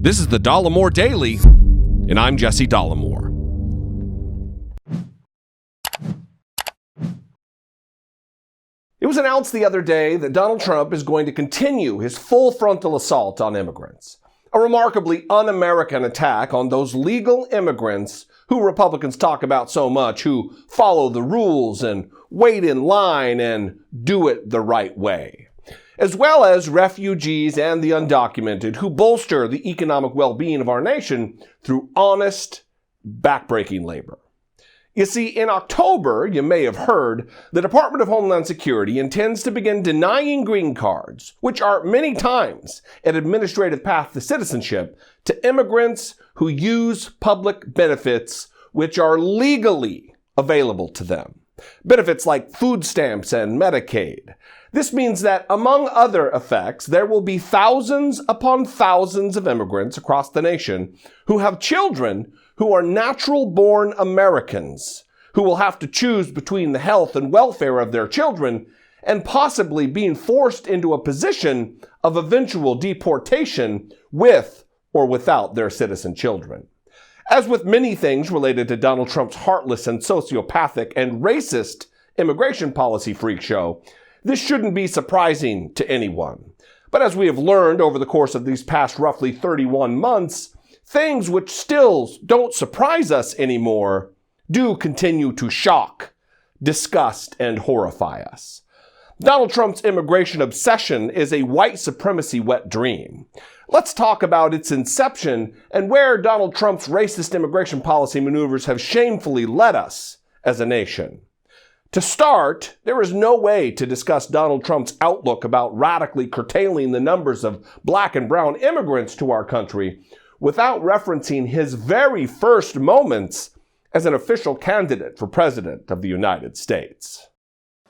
This is the Dollemore Daily, and I'm Jesse Dollemore. It was announced the other day that Donald Trump is going to continue his full frontal assault on immigrants, a remarkably un-American attack on those legal immigrants who Republicans talk about so much, who follow the rules and wait in line and do it the right way, as well as refugees and the undocumented who bolster the economic well-being of our nation through honest, backbreaking labor. You see, in October, you may have heard, the Department of Homeland Security intends to begin denying green cards, which are many times an administrative path to citizenship, to immigrants who use public benefits which are legally available to them. Benefits like food stamps and Medicaid. This means that, among other effects, there will be thousands upon thousands of immigrants across the nation who have children who are natural-born Americans, who will have to choose between the health and welfare of their children and possibly being forced into a position of eventual deportation with or without their citizen children. As with many things related to Donald Trump's heartless and sociopathic and racist immigration policy freak show, this shouldn't be surprising to anyone. But as we have learned over the course of these past roughly 31 months, things which still don't surprise us anymore do continue to shock, disgust, and horrify us. Donald Trump's immigration obsession is a white supremacy wet dream. Let's talk about its inception and where Donald Trump's racist immigration policy maneuvers have shamefully led us as a nation. To start, there is no way to discuss Donald Trump's outlook about radically curtailing the numbers of black and brown immigrants to our country without referencing his very first moments as an official candidate for president of the United States.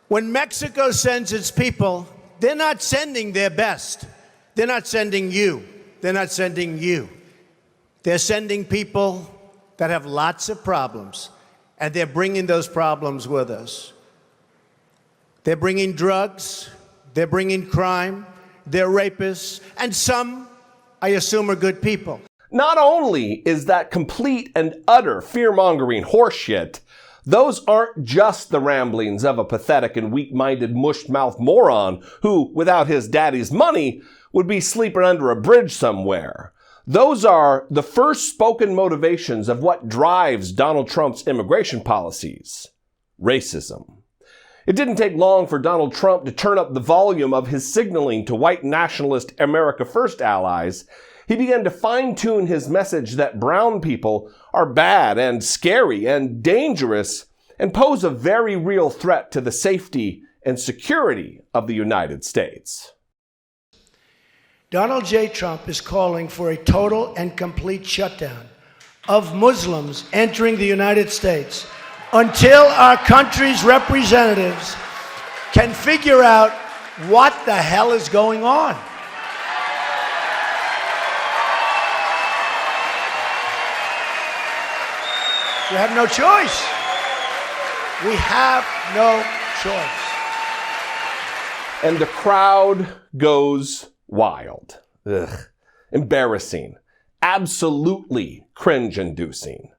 When Mexico sends its people, they're not sending their best. They're not sending you. They're not sending you. They're sending people that have lots of problems, and they're bringing those problems with us. They're bringing drugs, they're bringing crime, they're rapists, and some, I assume, are good people. Not only is that complete and utter fear-mongering horseshit, those aren't just the ramblings of a pathetic and weak-minded, mush-mouthed moron who, without his daddy's money, would be sleeping under a bridge somewhere. Those are the first spoken motivations of what drives Donald Trump's immigration policies: racism. It didn't take long for Donald Trump to turn up the volume of his signaling to white nationalist America First allies. He began to fine-tune his message that brown people are bad and scary and dangerous and pose a very real threat to the safety and security of the United States. Donald J. Trump is calling for a total and complete shutdown of Muslims entering the United States until our country's representatives can figure out what the hell is going on. We have no choice. We have no choice. And the crowd goes wild. Ugh. Embarrassing. Absolutely cringe-inducing.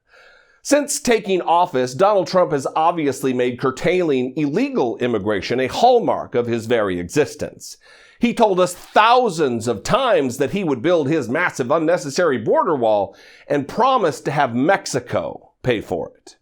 Since taking office, Donald Trump has obviously made curtailing illegal immigration a hallmark of his very existence. He told us thousands of times that he would build his massive unnecessary border wall and promised to have Mexico pay for it.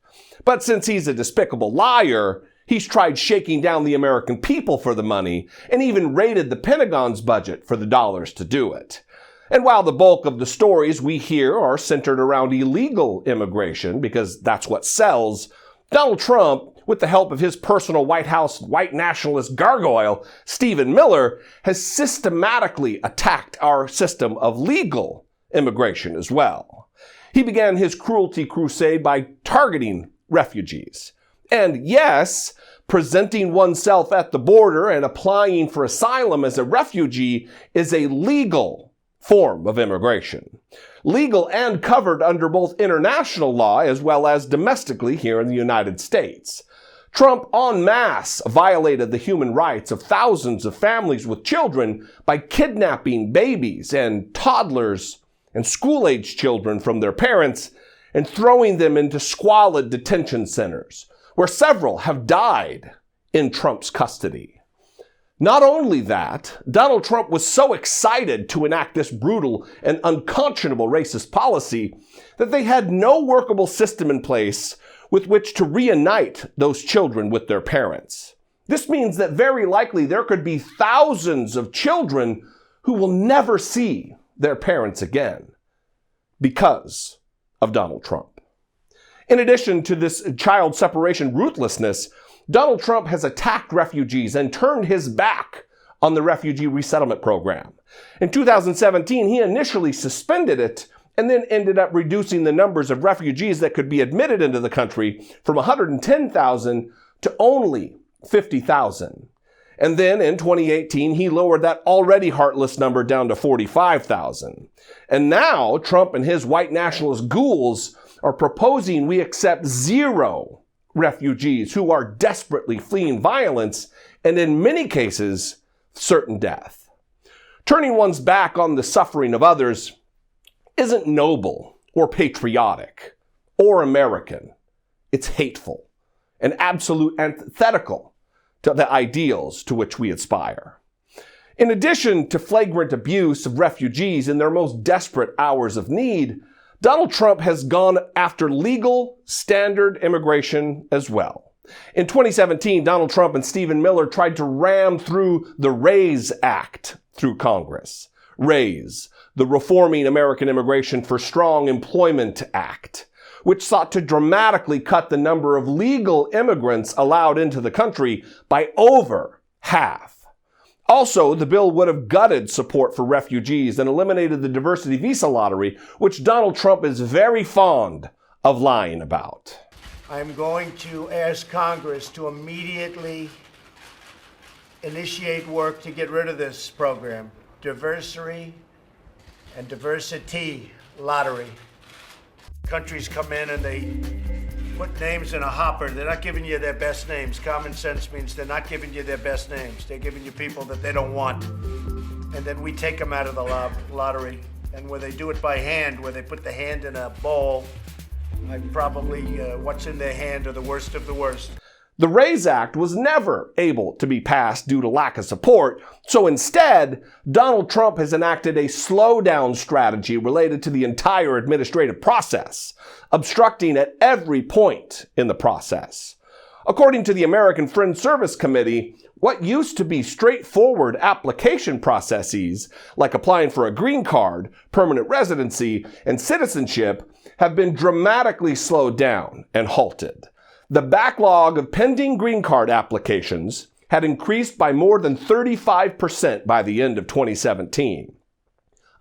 But since he's a despicable liar, he's tried shaking down the American people for the money and even raided the Pentagon's budget for the dollars to do it. And while the bulk of the stories we hear are centered around illegal immigration, because that's what sells, Donald Trump, with the help of his personal White House white nationalist gargoyle, Stephen Miller, has systematically attacked our system of legal immigration as well. He began his cruelty crusade by targeting refugees. And yes, presenting oneself at the border and applying for asylum as a refugee is a legal form of immigration. Legal and covered under both international law as well as domestically here in the United States. Trump en masse violated the human rights of thousands of families with children by kidnapping babies and toddlers and school-aged children from their parents and throwing them into squalid detention centers, where several have died in Trump's custody. Not only that, Donald Trump was so excited to enact this brutal and unconscionable racist policy that they had no workable system in place with which to reunite those children with their parents. This means that very likely there could be thousands of children who will never see their parents again because of Donald Trump. In addition to this child separation ruthlessness, Donald Trump has attacked refugees and turned his back on the refugee resettlement program. In 2017, he initially suspended it and then ended up reducing the numbers of refugees that could be admitted into the country from 110,000 to only 50,000. And then in 2018, he lowered that already heartless number down to 45,000. And now Trump and his white nationalist ghouls are proposing we accept 0 refugees who are desperately fleeing violence and in many cases, certain death. Turning one's back on the suffering of others isn't noble or patriotic or American. It's hateful and absolute antithetical to the ideals to which we aspire. In addition to flagrant abuse of refugees in their most desperate hours of need, Donald Trump has gone after legal, standard immigration as well. In 2017, Donald Trump and Stephen Miller tried to ram through the RAISE Act through Congress. RAISE, the Reforming American Immigration for Strong Employment Act, which sought to dramatically cut the number of legal immigrants allowed into the country by over half. Also, the bill would have gutted support for refugees and eliminated the diversity visa lottery, which Donald Trump is very fond of lying about. I'm going to ask Congress to immediately initiate work to get rid of this program, diversity and diversity lottery. Countries come in and they put names in a hopper. They're not giving you their best names. Common sense means they're not giving you their best names. They're giving you people that they don't want. And then we take them out of the lottery. And where they do it by hand, where they put the hand in a bowl, what's in their hand are the worst of the worst. The RAISE Act was never able to be passed due to lack of support, so instead, Donald Trump has enacted a slowdown strategy related to the entire administrative process, obstructing at every point in the process. According to the American Friends Service Committee, what used to be straightforward application processes, like applying for a green card, permanent residency, and citizenship, have been dramatically slowed down and halted. The backlog of pending green card applications had increased by more than 35% by the end of 2017.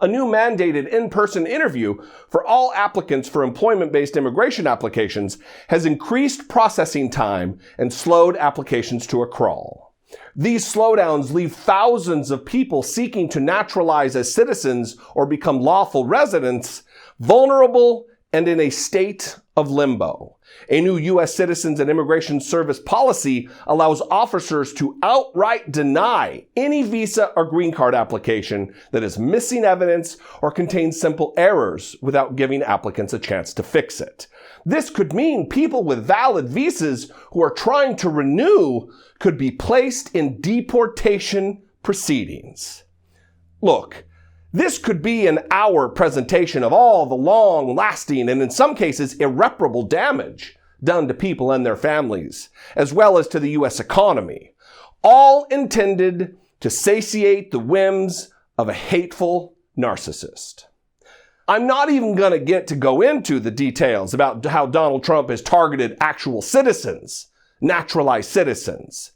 A new mandated in-person interview for all applicants for employment-based immigration applications has increased processing time and slowed applications to a crawl. These slowdowns leave thousands of people seeking to naturalize as citizens or become lawful residents vulnerable and in a state of limbo. A new U.S. Citizens and Immigration Service policy allows officers to outright deny any visa or green card application that is missing evidence or contains simple errors without giving applicants a chance to fix it. This could mean people with valid visas who are trying to renew could be placed in deportation proceedings. Look, this could be an hour presentation of all the long-lasting and in some cases irreparable damage done to people and their families, as well as to the U.S. economy, all intended to satiate the whims of a hateful narcissist. I'm not even going to go into the details about how Donald Trump has targeted actual citizens, naturalized citizens,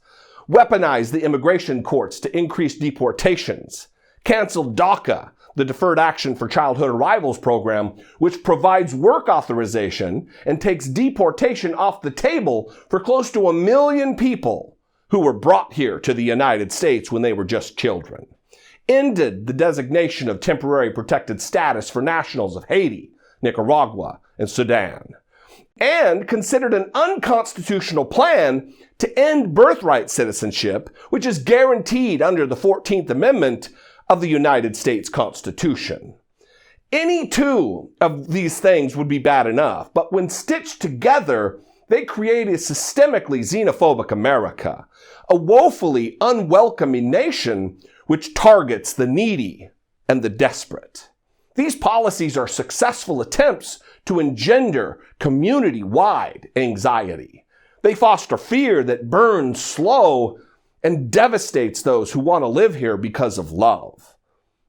weaponized the immigration courts to increase deportations, canceled DACA, the Deferred Action for Childhood Arrivals program, which provides work authorization and takes deportation off the table for close to 1 million people who were brought here to the United States when they were just children, ended the designation of temporary protected status for nationals of Haiti, Nicaragua, and Sudan, and considered an unconstitutional plan to end birthright citizenship, which is guaranteed under the 14th Amendment of the United States Constitution. Any two of these things would be bad enough, but when stitched together, they create a systemically xenophobic America, a woefully unwelcoming nation which targets the needy and the desperate. These policies are successful attempts to engender community-wide anxiety. They foster fear that burns slow and devastates those who want to live here because of love.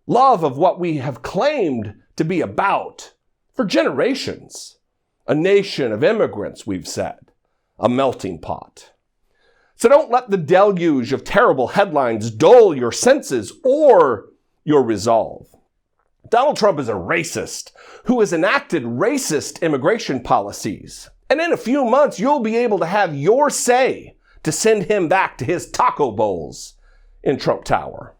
Love of what we have claimed to be about for generations. A nation of immigrants, we've said. A melting pot. So don't let the deluge of terrible headlines dull your senses or your resolve. Donald Trump is a racist who has enacted racist immigration policies. And in a few months, you'll be able to have your say to send him back to his taco bowls in Trump Tower.